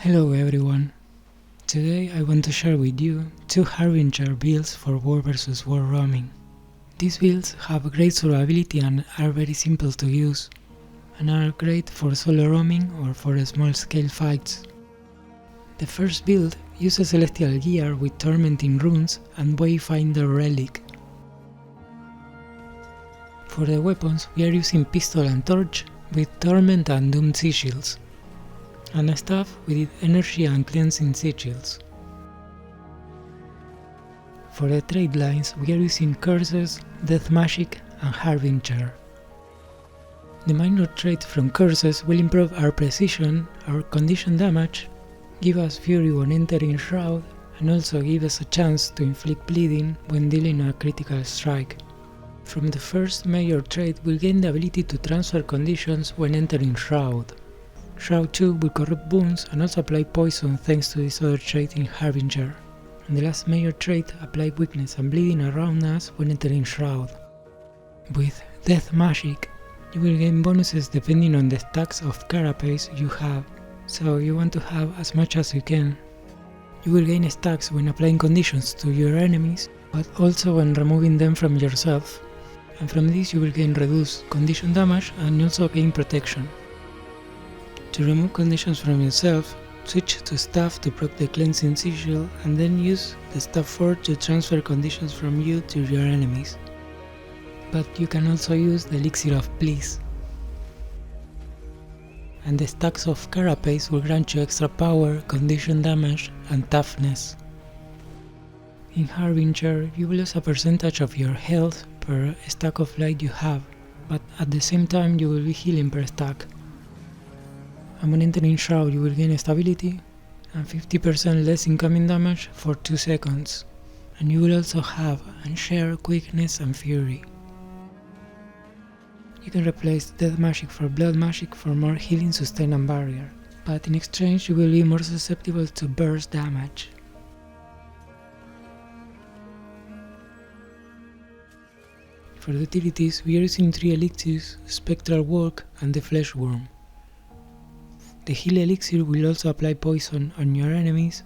Hello everyone, today I want to share with you two Harbinger builds for war vs war roaming. These builds have great survivability and are very simple to use, and are great for solo roaming or for small scale fights. The first build uses celestial gear with tormenting runes and wayfinder relic. For the weapons we are using pistol and torch with torment and doomed sigils, and a staff with energy and cleansing sigils. For the trade lines we are using curses, death magic and Harbinger. The minor trait from curses will improve our precision, our condition damage, give us fury when entering shroud, and also give us a chance to inflict bleeding when dealing a critical strike. From the first major trait we'll gain the ability to transfer conditions when entering shroud. Shroud 2 will corrupt wounds and also apply poison thanks to this other trait in Harbinger. And the last major trait apply weakness and bleeding around us when entering shroud. With death magic you will gain bonuses depending on the stacks of carapace you have, so you want to have as much as you can. You will gain stacks when applying conditions to your enemies, but also when removing them from yourself, and from this you will gain reduced condition damage and also gain protection. To remove conditions from yourself, switch to staff to proc the cleansing sigil and then use the staff 4 to transfer conditions from you to your enemies. But you can also use the elixir of bliss. And the stacks of carapace will grant you extra power, condition damage and toughness. In Harbinger you will lose a percentage of your health per stack of light you have, but at the same time you will be healing per stack. And when entering shroud you will gain stability and 50% less incoming damage for 2 seconds, and you will also have and share quickness and fury. You can replace death magic for blood magic for more healing, sustain and barrier, but in exchange you will be more susceptible to burst damage. For the utilities we are using 3 elixirs, Spectral Walk and the Flesh Worm. The heal elixir will also apply poison on your enemies.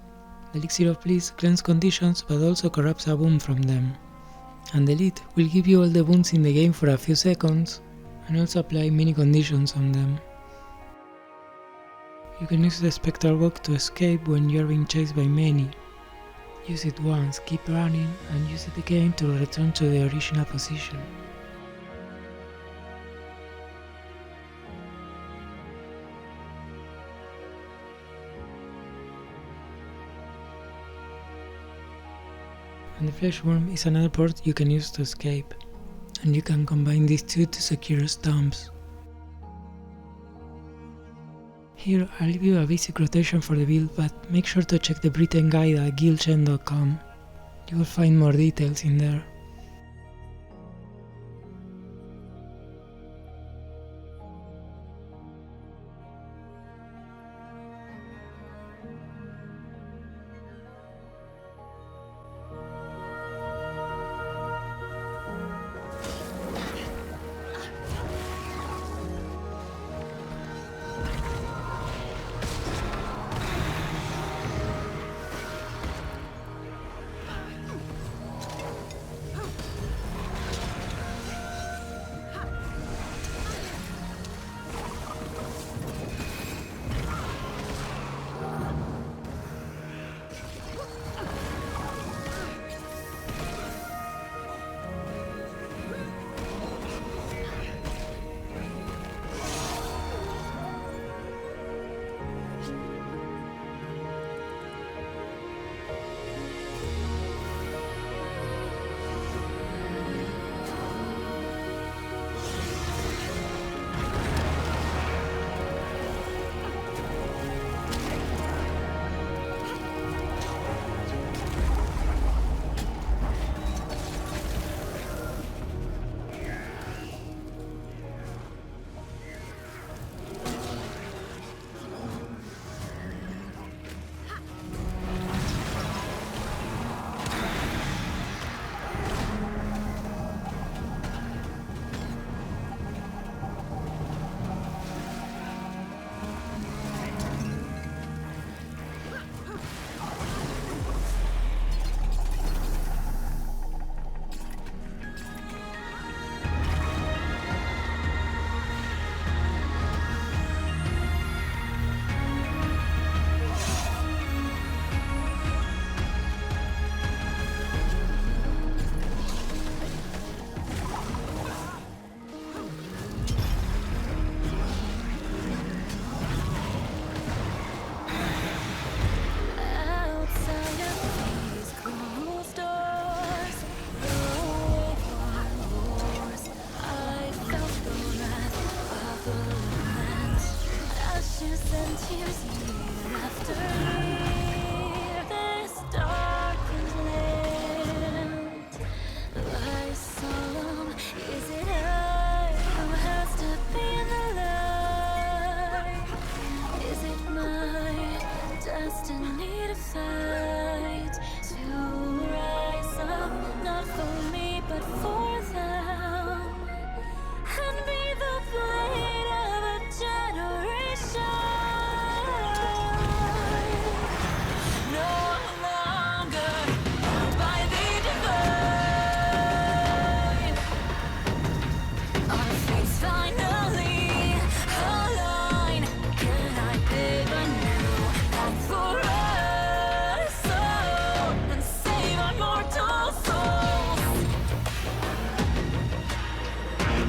The elixir of bliss cleanses conditions but also corrupts a wound from them. And the lead will give you all the wounds in the game for a few seconds and also apply mini conditions on them. You can use the Spectral Walk to escape when you are being chased by many. Use it once, keep running and use it again to return to the original position. And the Flesh Worm is another port you can use to escape, and you can combine these two to secure stumps. Here I'll leave you a basic rotation for the build, but make sure to check the Britain guide at guildgen.com, you will find more details in there. and tears year after year. This darkened land lies solemn. Is it I who has to be in the light? Is it my destiny to fight, to rise up, not for me but for them, and be the blade of a generation? No longer by the divine, our fates finally align. Can I pave a new path for us all and save our mortal souls?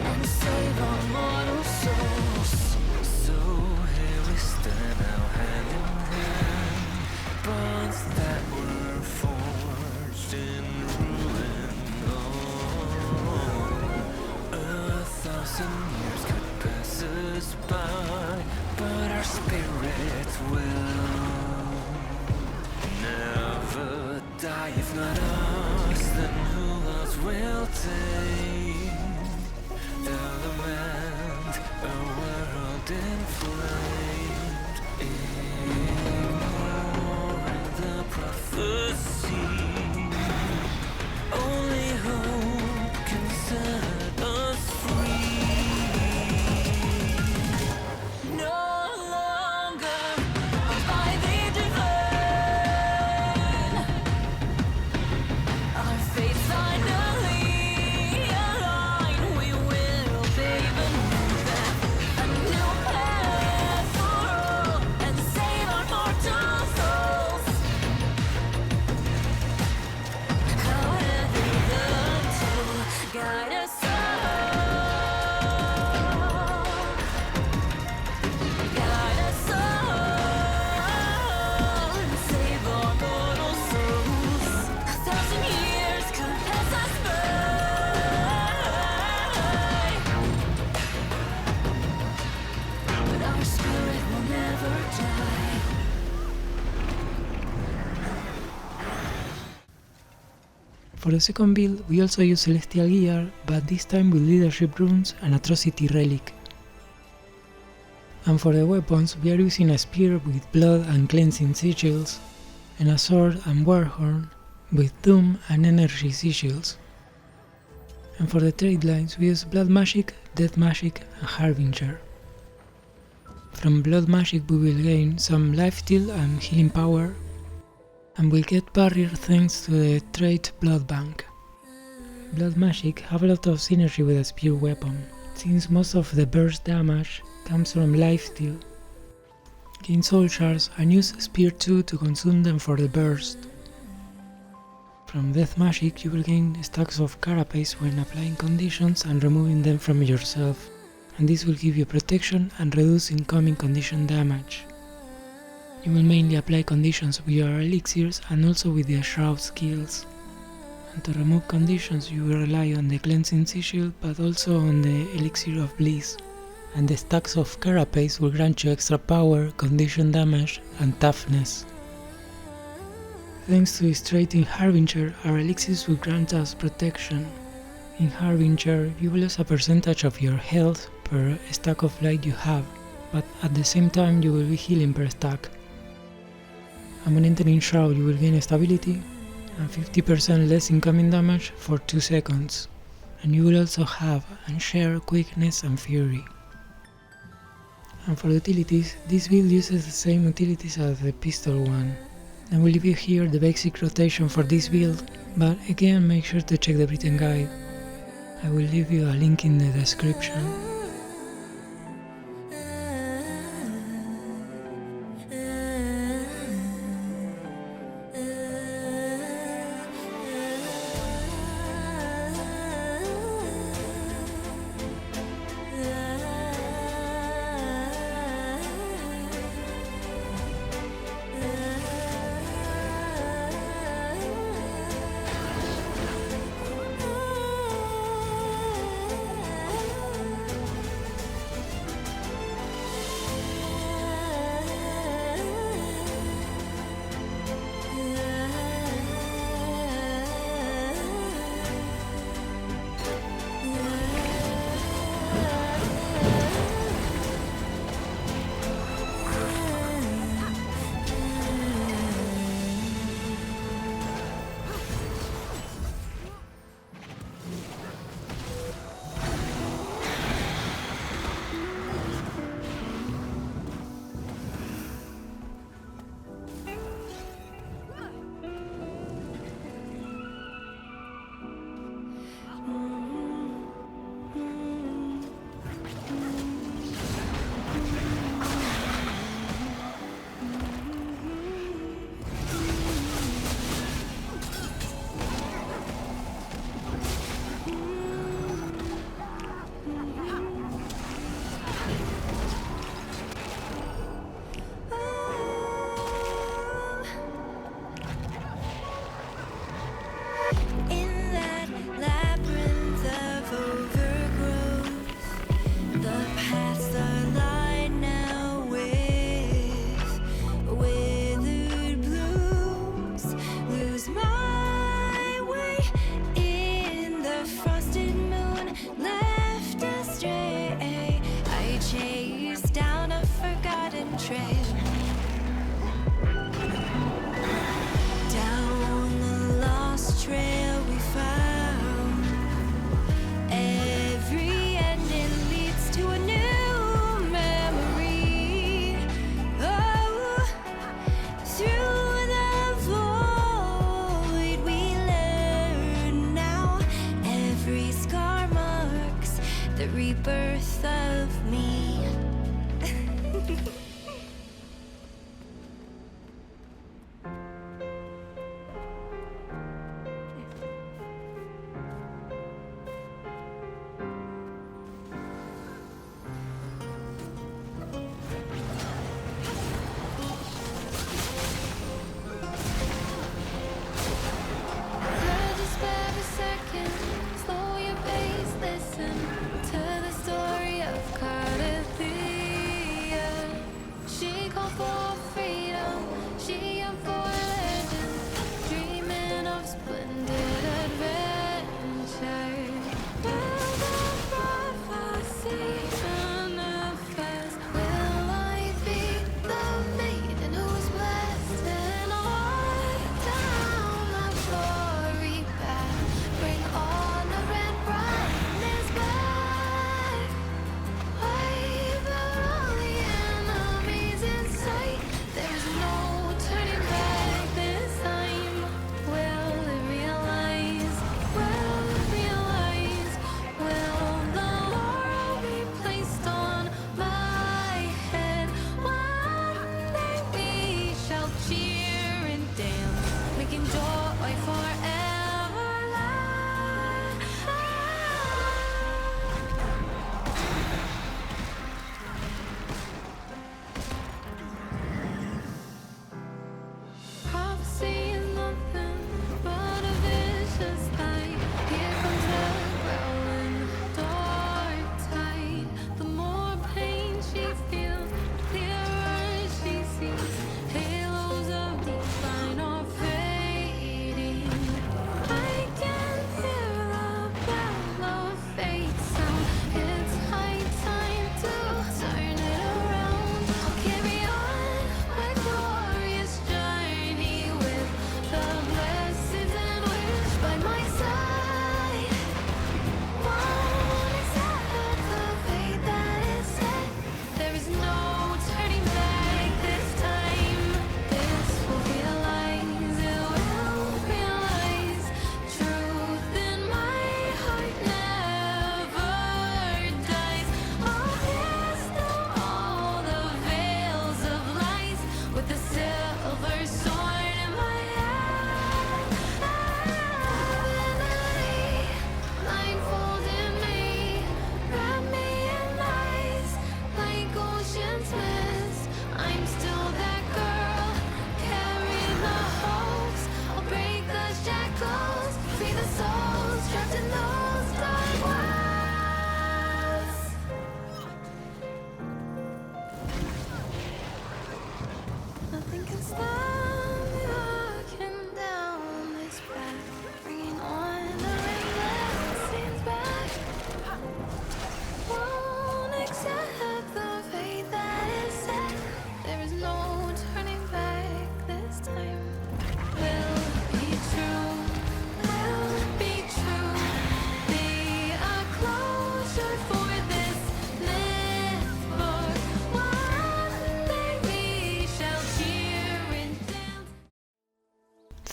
And save our mortal souls. So here we stand now, hand in hand, bonds that were forged in ruin. Oh, 1,000 years could pass us by, but our spirits will never die. If not us, then who else will take the lament, a world inflamed, ignoring the prophecy. Only hope can set us free. No longer by the divine, our fate finally align. We will pave a new path for all, and save our mortal souls. However the tool guide us all, guide us all, and save our mortal souls. 1,000 years could pass us by, but our spirit will never die. For the second build, we also use Celestial Gear, but this time with Leadership Runes and Atrocity Relic. And for the weapons, we are using a spear with Blood and Cleansing Sigils, and a sword and Warhorn with Doom and Energy Sigils. And for the trade lines, we use Blood Magic, Death Magic and Harbinger. From Blood Magic we will gain some lifesteal and healing power, and will get barrier thanks to the trait Blood Bank. Blood Magic have a lot of synergy with a spear weapon, since most of the burst damage comes from lifesteal. Gain soul shards and use Spear 2 to consume them for the burst. From Death Magic you will gain stacks of carapace when applying conditions and removing them from yourself, and this will give you protection and reduce incoming condition damage. You will mainly apply conditions with your elixirs and also with the shroud skills. And to remove conditions you will rely on the cleansing sigil but also on the elixir of bliss. And the stacks of carapace will grant you extra power, condition damage and toughness. Thanks to this trait in Harbinger, our elixirs will grant us protection. In Harbinger you will lose a percentage of your health per stack of light you have, but at the same time you will be healing per stack. And when entering Shroud you will gain stability and 50% less incoming damage for 2 seconds, and you will also have and share quickness and fury. And for utilities, this build uses the same utilities as the pistol one. I will leave you here the basic rotation for this build, but again make sure to check the written guide. I will leave you a link in the description. chase down a forgotten trail. Down the lost trail we found. Every ending leads to a new memory. Oh, through the void we learn now. Every scar marks the rebirth of me.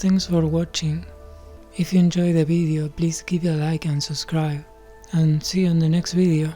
Thanks for watching. If you enjoyed the video, please give it a like and subscribe, and see you in the next video.